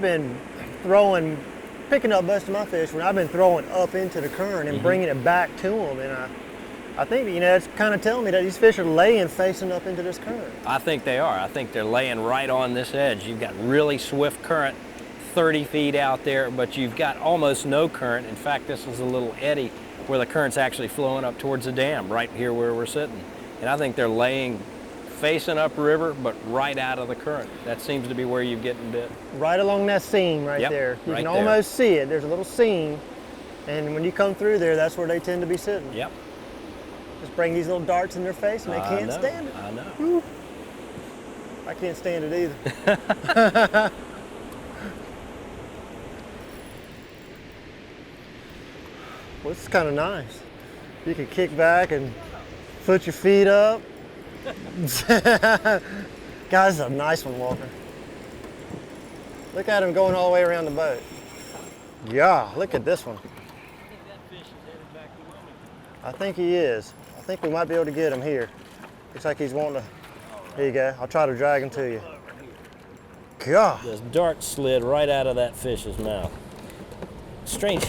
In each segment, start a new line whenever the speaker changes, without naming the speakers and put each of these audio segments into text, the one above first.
been picking up most of my fish when I've been throwing up into the current and bringing it back to them. And I think, you know, it's kind of telling me that these fish are laying facing up into this current.
I think they are. I think they're laying right on this edge. You've got really swift current 30 feet out there, but you've got almost no current. In fact, this is a little eddy where the current's actually flowing up towards the dam right here where we're sitting. And I think they're laying facing upriver, but right out of the current. That seems to be where you're getting bit.
Right along that seam right there. You can almost see it. There's a little seam, and when you come through there, that's where they tend to be sitting.
Yep.
Just bring these little darts in their face, and they can't stand it.
I know.
Woo. I can't stand it either. Well, this is kind of nice. You can kick back and put your feet up. Guys, this is a nice one, Walker. Look at him going all the way around the boat. Yeah, look at this one. I think he is. I think we might be able to get him here. Looks like he's wanting to. Here you go. I'll try to drag him to you. God.
This dart slid right out of that fish's mouth. Strange.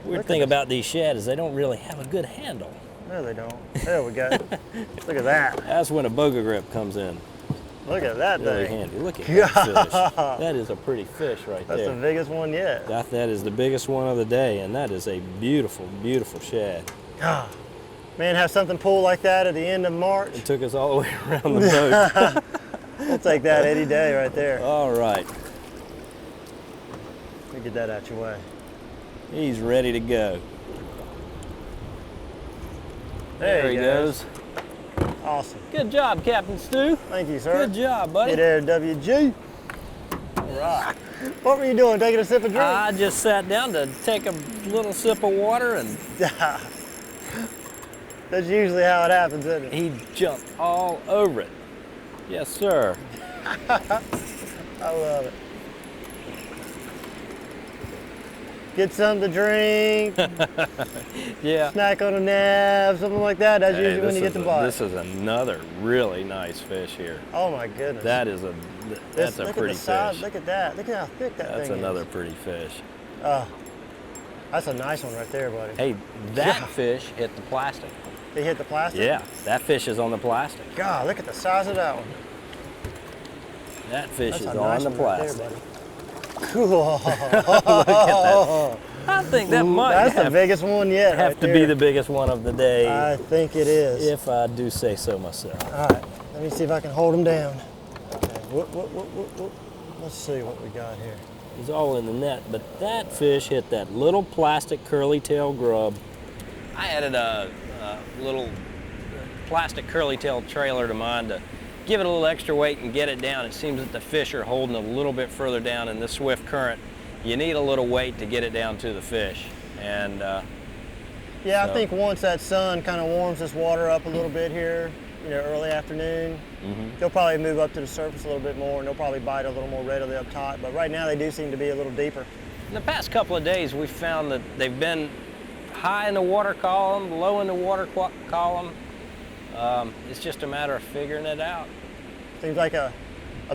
Weird thing about these shad is they don't really have a good handle.
No, they don't. There we go. Look at that.
That's when a boga grip comes in.
Look at that
Really
thing.
handy. Look at that fish. That is a pretty fish right there.
That's the biggest one yet.
That is the biggest one of the day, and that is a beautiful, beautiful shad.
God. Man, have something pull like that at the end of March.
It took us all the way around the boat.
We'll take that any day right there.
All right.
Let me get that out your way.
He's ready to go.
There
he goes.
Awesome.
Good job, Captain Stu.
Thank you, sir.
Good job, buddy.
Get there, WG. All right. What were you doing, taking a sip of drink?
I just sat down to take a little sip of water, and
that's usually how it happens, isn't it?
he jumped all over it. Yes, sir.
I love it. Get something to drink,
Yeah.
snack on a nab, something like that. That's
Hey,
usually when you get the bite.
This is another really nice fish here.
Oh my goodness.
That's a
Look
pretty
at the size.
fish.
Look at that. Look at how thick that
That's
thing
another
is.
pretty fish.
That's a nice one right there, buddy.
Hey, that fish hit the plastic.
He hit the plastic?
Yeah, that fish is on the plastic.
God, look at the size of that one.
That fish
That's
is
a
on
nice
the
one right
plastic.
there, buddy. Cool.
Look at that. I think that might
That's the biggest one yet.
have
right
to
there.
be the biggest one of the day,
I think it is.
if I do say so myself.
All right, let me see if I can hold him down. Okay, whoop. Let's see what we got here.
He's all in the net, but that fish hit that little plastic curly tail grub. I added a little plastic curly tail trailer to mine to give it a little extra weight and get it down. It seems that the fish are holding a little bit further down in this swift current. You need a little weight to get it down to the fish. And
yeah, I think once that sun kind of warms this water up a little bit here, you know, early afternoon, they'll probably move up to the surface a little bit more, and they'll probably bite a little more readily up top. But right now they do seem to be a little deeper.
in the past couple of days, we've found that they've been high in the water column, low in the water column. It's just a matter of figuring it out.
Seems like a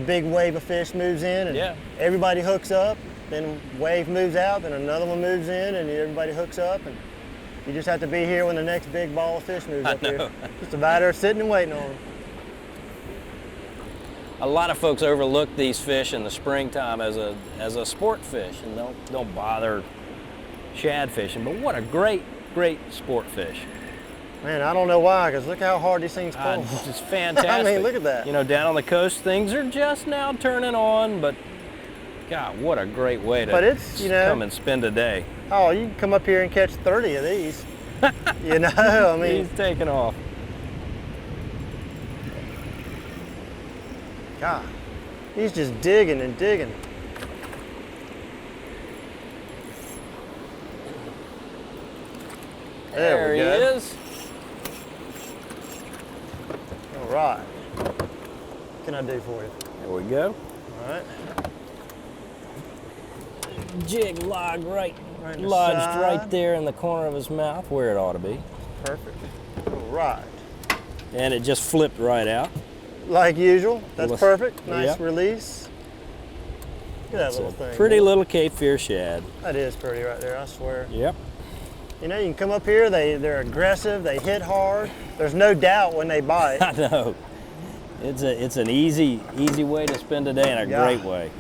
big wave of fish moves in, and everybody hooks up. Then wave moves out, then another one moves in, and everybody hooks up. And you just have to be here when the next big ball of fish moves up here. Just a matter of sitting and waiting on them.
A lot of folks overlook these fish in the springtime as a sport fish and don't bother shad fishing. But what a great sport fish.
Man, I don't know why, because look how hard these things pull.
It's just fantastic.
I mean, look at that.
You know, down on the coast, things are just now turning on, but God, what a great way to come and spend a day.
Oh, you can come up here and catch 30 of these. You know, I mean.
He's taking off.
God, he's just digging and digging.
There he is.
All right. What can I do for you?
There we go.
All right.
Jig lodged
Right
right there in the corner of his mouth, where it ought to be.
Perfect. All right.
And it just flipped right out.
Like usual. That's perfect. Nice
Yep.
release. Look at that
It's
little
a
thing.
pretty
boy.
little Cape Fear shad.
That is pretty right there, I swear.
Yep.
You know, you can come up here, they're aggressive, they hit hard. There's no doubt when they bite.
I know. It's an easy way to spend a day and a
Yeah.
great way.